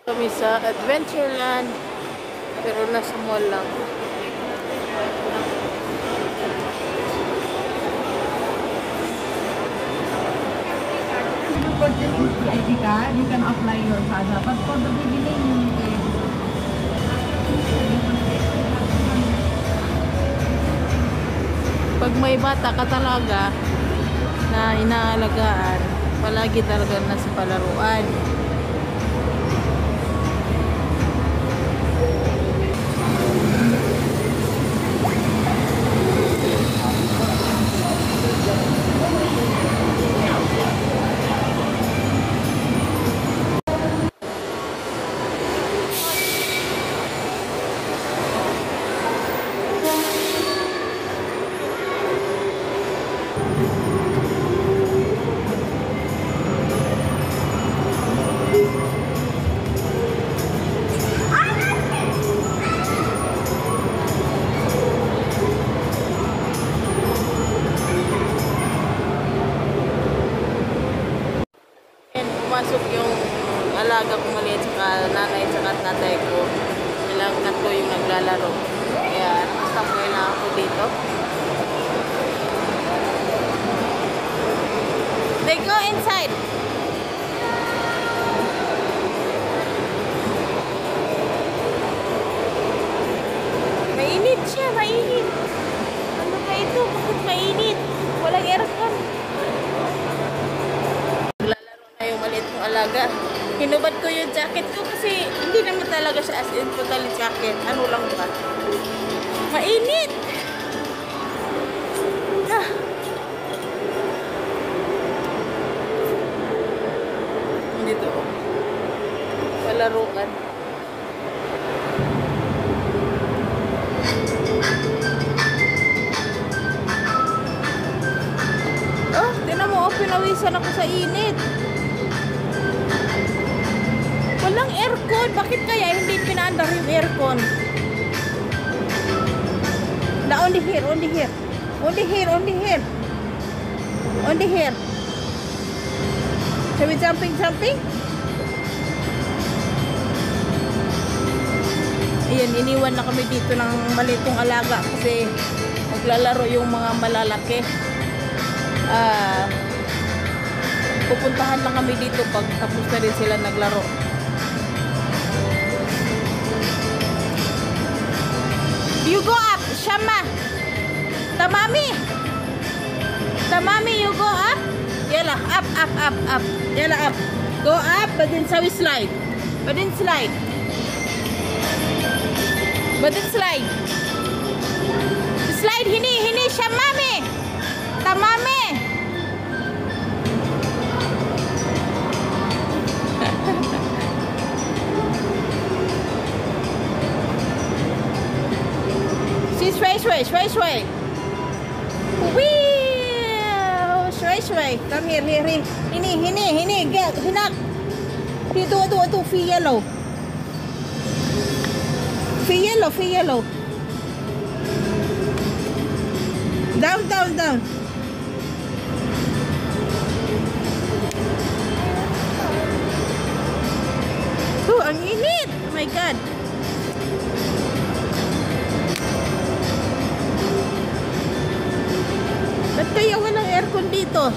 Kami sa Adventureland, pero nasa mall lang. If you purchase this ID card, you can apply your SASA. But for the beginning, you need to Pag may bata ka talaga na inaalagaan, palagi talaga nasa palaruan. Pumasok yung alaga ko maliit saka nanay saka tatay ko. Silang tatlo yung naglalaro. Kaya stop ko lang ako dito. They go inside. Mainit siya, mainit. Ano ba ito? Bakit mainit? Walang aircon. Alaga. Hinubad ko yung jacket ko kasi hindi naman talaga siya as in totally jacket. Ano lang ba? Mainit! Ah. Dito. Palaruan. Oh, tinan mo, pinawisan ako sa init. Walang aircon. Bakit kaya hindi pinaandar yung aircon? Only here, only here. Only here, only here. Only here. Shall we jumping? Ayan, iniwan na kami dito ng malitong alaga kasi maglalaro yung mga malalaki. Pupuntahan lang kami dito pag tapos na rin sila naglaro. You go up, Shama. Tamami. Tamami, you go up. Yala, up. Yala, up. Go up, but then sawi slide. But then slide. Slide, hini, Shamami. Tamami. Shui. Wee! Shui. Come here. Hini. Get, hinak. Ito, fee yellow. Down. Oh, ang init. Oh my God. Ba't kaya walang aircon dito?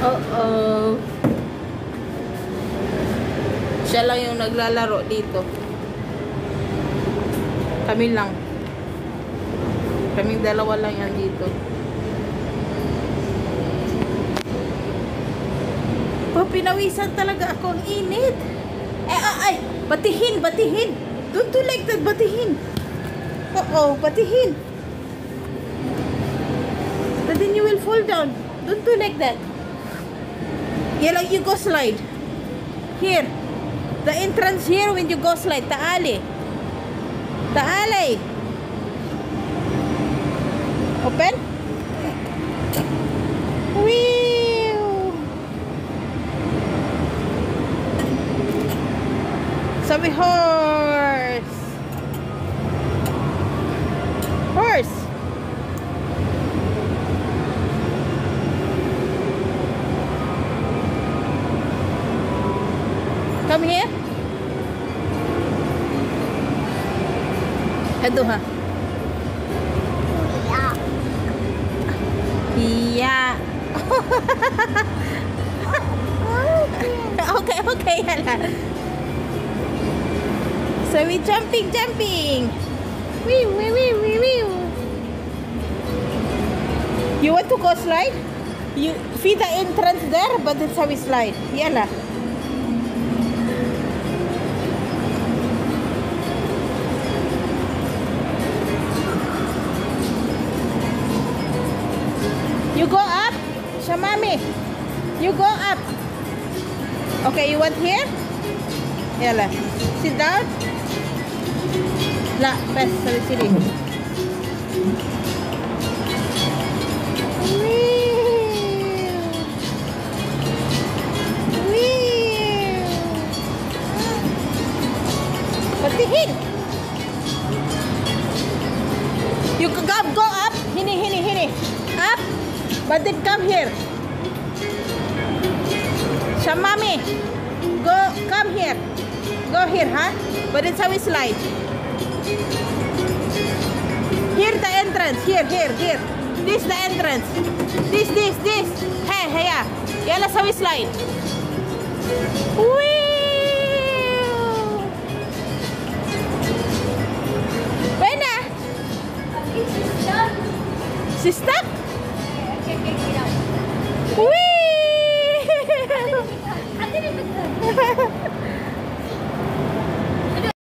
Uh-oh. Siya lang yung naglalaro dito. Kami lang. Kaming dalawa lang yan dito. Oh, pinawisan talaga ako. Ang init. Ay, batihin. Don't do like that, batihin. Uh-oh, batihin. But then you will fall down. Don't do like that. Yeah, like you go slide. Here. The entrance here when you go slide. Taali. Open. Whee! Sabi horse. Horse. Come here. Ito ha. Yeah. Okay, okay. Hala. So we jumping. Wee, wee, wee, wee, wee. You want to go slide? You feed the entrance there, but that's how we slide. Yala. You go up, Shamami. You go up. Okay, you want here? Yala. Sit down. La, best. Sorry, sini. Patihin. You go up. Hini. Up. But then come here. Shamami. Come here. Go here, huh? But it's how we slide. Here the entrance. Here. This the entrance. This. Hey, yeah. Yala how we slide. Whee! Buena. She's stuck? I can take it out. Whee!